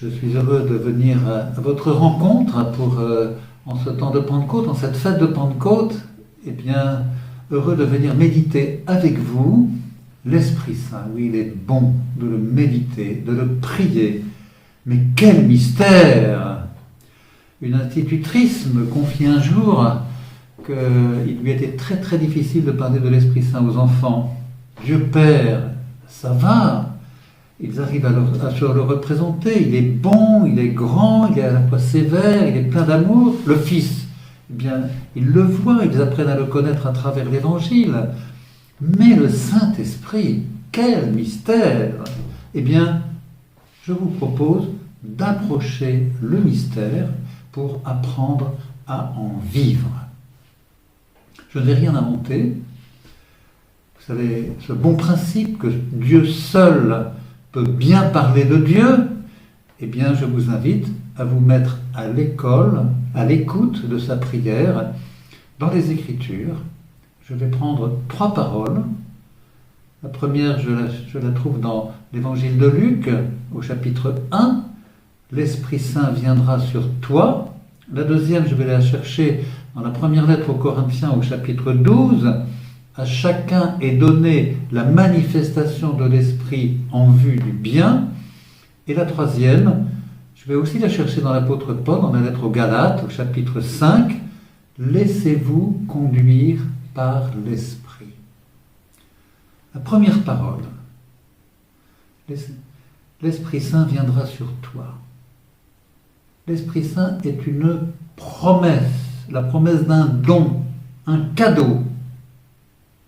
Je suis heureux de venir à votre rencontre pour, en ce temps de Pentecôte, en cette fête de Pentecôte, eh bien, heureux de venir méditer avec vous l'Esprit Saint. Oui, il est bon de le méditer, de le prier. Mais quel mystère! Une institutrice me confie un jour qu'il lui était très très difficile de parler de l'Esprit Saint aux enfants. Dieu Père, ça va. Ils arrivent à se le représenter. Il est bon, il est grand, il est à la fois sévère, il est plein d'amour. Le Fils, eh bien, ils le voient, ils apprennent à le connaître à travers l'Évangile. Mais le Saint-Esprit, quel mystère! Eh bien, je vous propose d'approcher le mystère pour apprendre à en vivre. Je n'ai rien inventé. Vous savez, ce bon principe que Dieu seul peut bien parler de Dieu, eh bien, je vous invite à vous mettre à l'école, à l'écoute de sa prière, dans les Écritures. Je vais prendre 3 paroles. La première, je la trouve dans l'Évangile de Luc, au chapitre 1. L'Esprit Saint viendra sur toi. La deuxième, je vais la chercher dans la première lettre aux Corinthiens, au chapitre 12. À chacun est donnée la manifestation de l'Esprit en vue du bien. Et la troisième, je vais aussi la chercher dans l'apôtre Paul, dans la lettre aux Galates, au chapitre 5. Laissez-vous conduire par l'Esprit. La première parole. L'Esprit Saint viendra sur toi. L'Esprit Saint est une promesse, la promesse d'un don, un cadeau.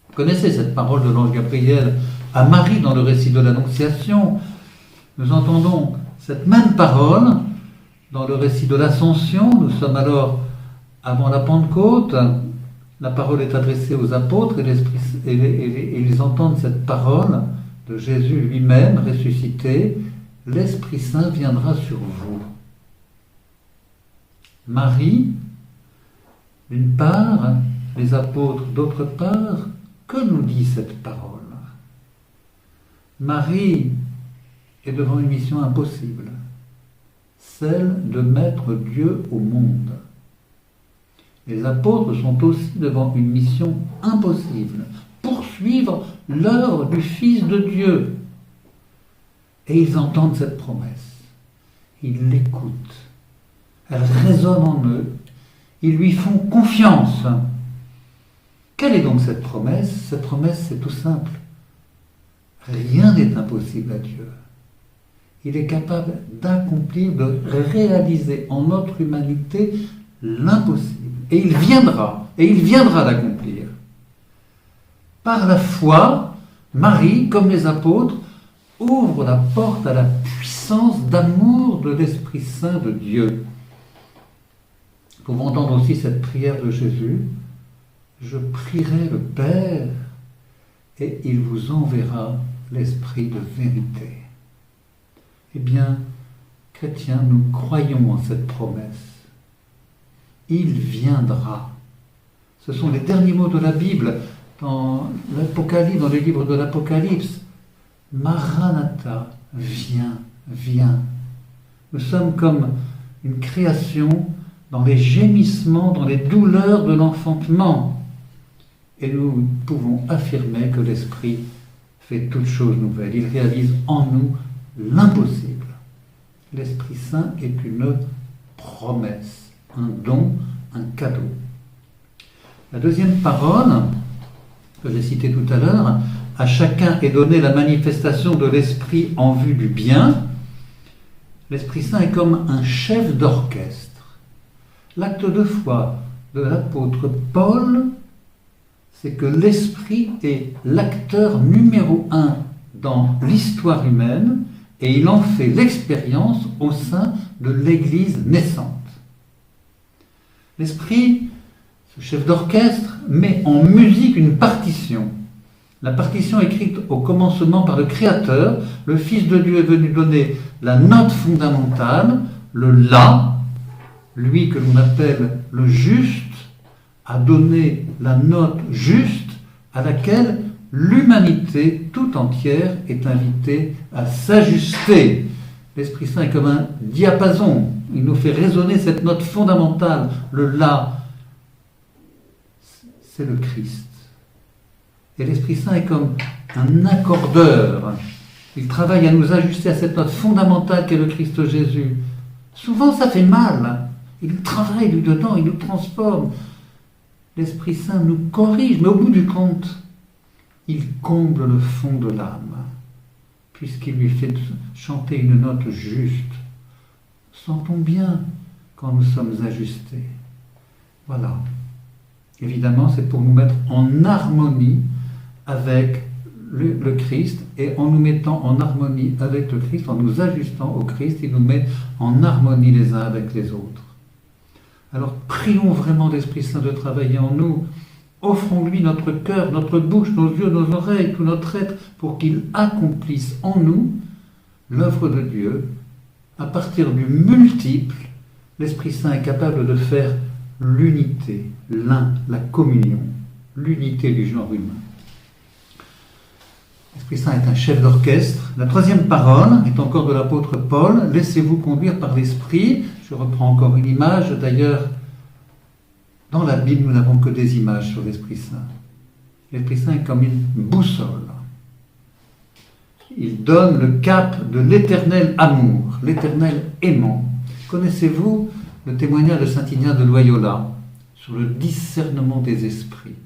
Vous connaissez cette parole de l'ange Gabriel à Marie dans le récit de l'Annonciation. Nous entendons cette même parole dans le récit de l'Ascension. Nous sommes alors avant la Pentecôte. La parole est adressée aux apôtres et ils entendent cette parole de Jésus lui-même ressuscité. L'Esprit Saint viendra sur vous. Marie, d'une part, les apôtres d'autre part. Que nous dit cette parole? Marie est devant une mission impossible, celle de mettre Dieu au monde. Les apôtres sont aussi devant une mission impossible, poursuivre l'œuvre du Fils de Dieu. Et ils entendent cette promesse, ils l'écoutent, elle résonne en eux, ils lui font confiance. Quelle est donc cette promesse? Cette promesse, c'est tout simple. Rien n'est impossible à Dieu. Il est capable d'accomplir, de réaliser en notre humanité l'impossible. Et il viendra d'accomplir. Par la foi, Marie, comme les apôtres, ouvre la porte à la puissance d'amour de l'Esprit Saint de Dieu. Vous pouvez entendre aussi cette prière de Jésus. Je prierai le Père et il vous enverra l'Esprit de vérité. Eh bien, chrétiens, nous croyons en cette promesse. Il viendra. Ce sont les derniers mots de la Bible dans l'Apocalypse, dans les livres de l'Apocalypse. Maranatha, viens, viens. Nous sommes comme une création dans les gémissements, dans les douleurs de l'enfantement. Et nous pouvons affirmer que l'Esprit fait toutes choses nouvelles. Il réalise en nous l'impossible. L'Esprit Saint est une promesse, un don, un cadeau. La deuxième parole, que j'ai citée tout à l'heure, à chacun est donnée la manifestation de l'Esprit en vue du bien. L'Esprit Saint est comme un chef d'orchestre. L'acte de foi de l'apôtre Paul, c'est que l'Esprit est l'acteur numéro 1 dans l'histoire humaine et il en fait l'expérience au sein de l'Église naissante. L'Esprit, ce chef d'orchestre, met en musique une partition. La partition écrite au commencement par le Créateur, le Fils de Dieu est venu donner la note fondamentale, le La, lui que l'on appelle le juste, a donné la note juste à laquelle l'humanité tout entière est invitée à s'ajuster. L'Esprit Saint est comme un diapason. Il nous fait résonner cette note fondamentale. Le La, c'est le Christ. Et l'Esprit Saint est comme un accordeur. Il travaille à nous ajuster à cette note fondamentale qu'est le Christ Jésus. Souvent, ça fait mal. Il travaille du dedans, il nous transforme. L'Esprit Saint nous corrige, mais au bout du compte, il comble le fond de l'âme, puisqu'il lui fait chanter une note juste. Sentons bien quand nous sommes ajustés. Voilà. Évidemment, c'est pour nous mettre en harmonie avec le Christ, et en nous mettant en harmonie avec le Christ, en nous ajustant au Christ, il nous met en harmonie les uns avec les autres. Alors prions vraiment l'Esprit Saint de travailler en nous. Offrons-lui notre cœur, notre bouche, nos yeux, nos oreilles, tout notre être, pour qu'il accomplisse en nous l'œuvre de Dieu. À partir du multiple, l'Esprit Saint est capable de faire l'unité, l'un, la communion, l'unité du genre humain. L'Esprit Saint est un chef d'orchestre. La troisième parole est encore de l'apôtre Paul. Laissez-vous conduire par l'Esprit. Je reprends encore une image. D'ailleurs, dans la Bible, nous n'avons que des images sur l'Esprit Saint. L'Esprit Saint est comme une boussole. Il donne le cap de l'éternel amour, l'éternel aimant. Connaissez-vous le témoignage de saint Ignaz de Loyola sur le discernement des esprits?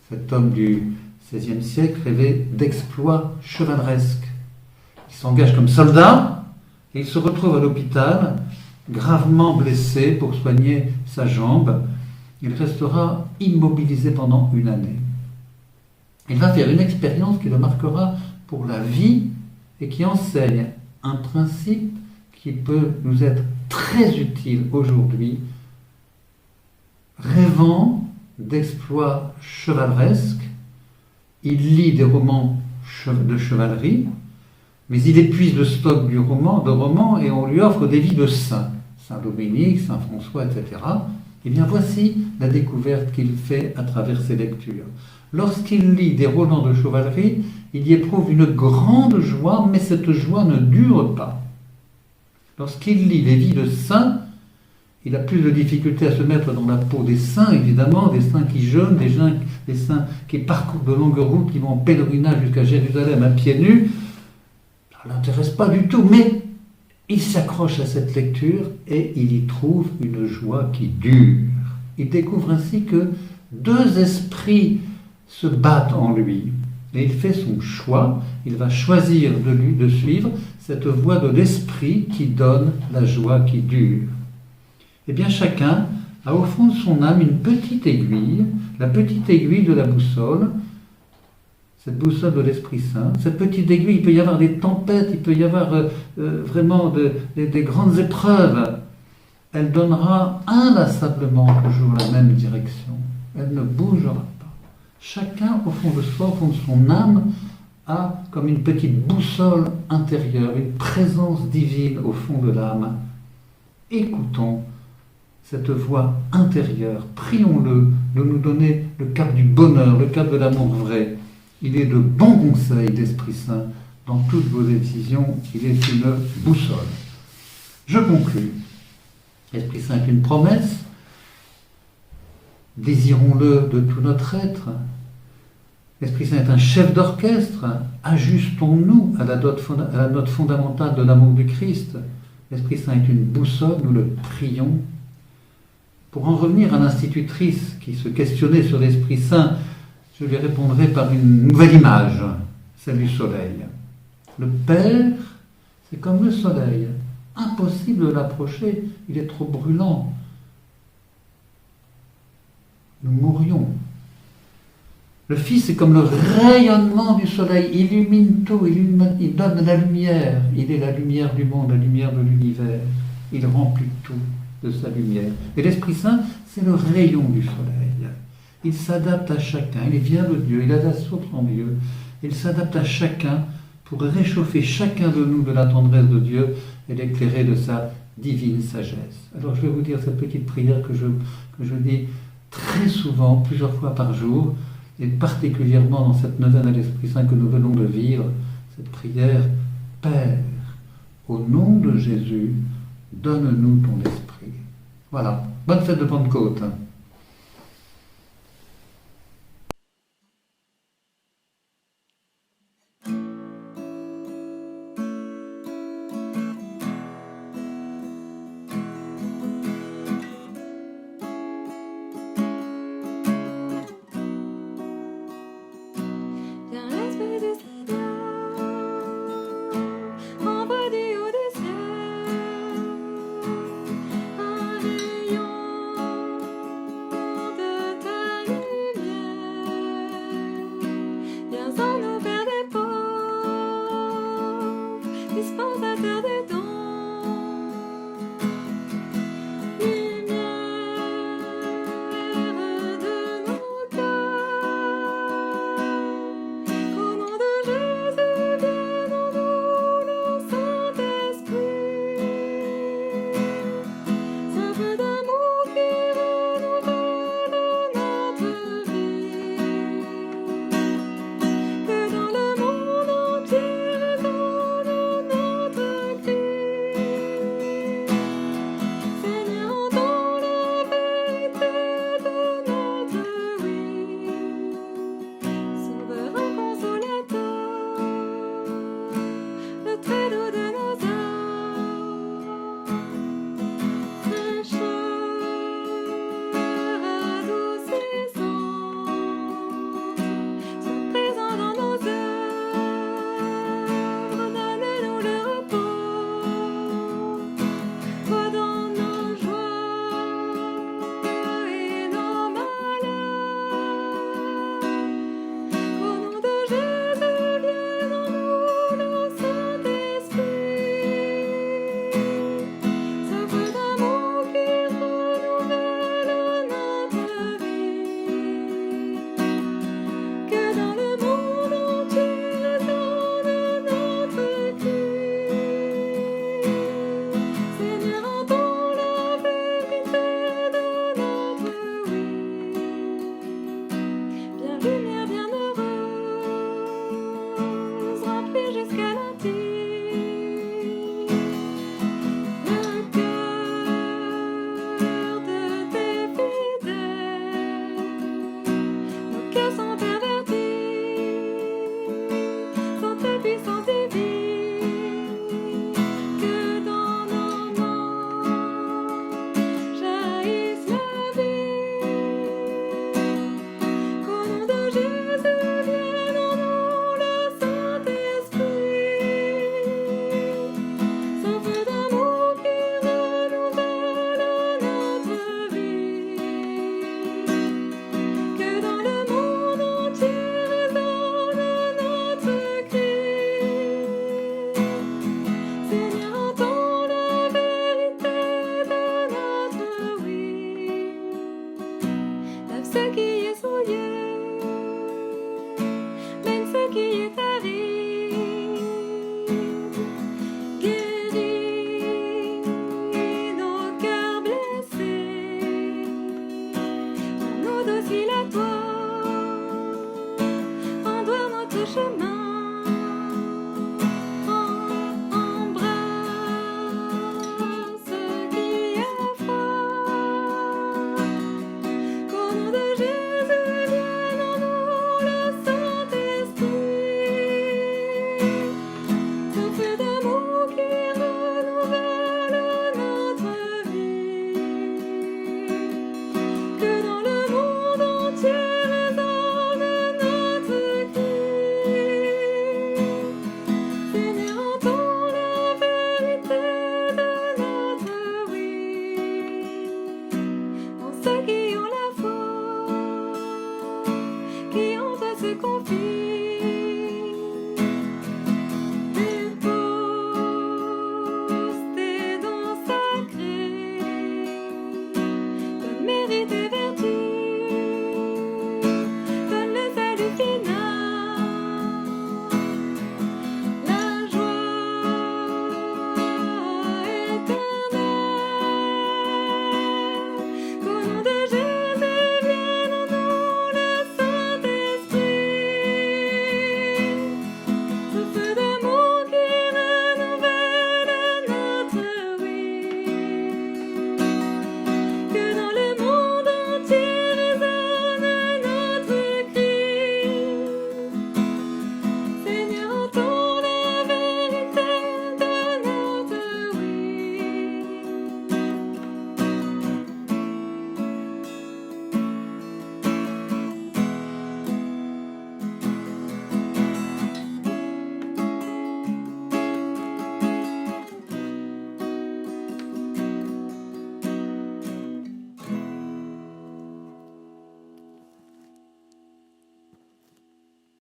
Cet homme du XVIe siècle rêvait d'exploits chevaleresques. Il s'engage comme soldat et il se retrouve à l'hôpital, gravement blessé pour soigner sa jambe. Il restera immobilisé pendant une année. Il va faire une expérience qui le marquera pour la vie et qui enseigne un principe qui peut nous être très utile aujourd'hui. Rêvant d'exploits chevaleresques, il lit des romans de chevalerie, mais il épuise le stock de romans, et on lui offre des vies de saints, Saint-Dominique, Saint-François, etc. Eh bien, voici la découverte qu'il fait à travers ses lectures. Lorsqu'il lit des romans de chevalerie, il y éprouve une grande joie, mais cette joie ne dure pas. Lorsqu'il lit les vies de saints, il a plus de difficultés à se mettre dans la peau des saints, évidemment, des saints qui jeûnent, des saints qui parcourent de longues routes, qui vont en pèlerinage jusqu'à Jérusalem à pieds nus. Ça ne l'intéresse pas du tout, mais il s'accroche à cette lecture et il y trouve une joie qui dure. Il découvre ainsi que deux esprits se battent en lui. Et il fait son choix, il va choisir de suivre cette voie de l'esprit qui donne la joie qui dure. Eh bien, chacun a au fond de son âme une petite aiguille, la petite aiguille de la boussole, cette boussole de l'Esprit Saint. Cette petite aiguille, il peut y avoir des tempêtes, il peut y avoir vraiment des grandes épreuves. Elle donnera inlassablement toujours la même direction. Elle ne bougera pas. Chacun, au fond de soi, au fond de son âme, a comme une petite boussole intérieure, une présence divine au fond de l'âme. Écoutons cette voix intérieure, prions-le de nous donner le cap du bonheur, le cap de l'amour vrai. Il est de bons conseils d'Esprit Saint dans toutes vos décisions, il est une boussole. Je conclus. L'Esprit Saint est une promesse, désirons-le de tout notre être. L'Esprit Saint est un chef d'orchestre, ajustons-nous à la note fondamentale de l'amour du Christ. L'Esprit Saint est une boussole, nous le prions. Pour en revenir à l'institutrice qui se questionnait sur l'Esprit Saint, je lui répondrai par une nouvelle image, celle du soleil. Le Père, c'est comme le soleil. Impossible de l'approcher, il est trop brûlant. Nous mourrions. Le Fils est comme le rayonnement du soleil, il illumine tout, il donne la lumière. Il est la lumière du monde, la lumière de l'univers. Il remplit tout de sa lumière. Et l'Esprit Saint, c'est le rayon du soleil. Il s'adapte à chacun, il vient de Dieu, il a la source en Dieu. Il s'adapte à chacun pour réchauffer chacun de nous de la tendresse de Dieu et l'éclairer de sa divine sagesse. Alors je vais vous dire cette petite prière que je dis très souvent, plusieurs fois par jour, et particulièrement dans cette neuvaine à l'Esprit Saint que nous venons de vivre, cette prière: Père, au nom de Jésus, donne-nous ton esprit. Voilà. Bonne fête de Pentecôte.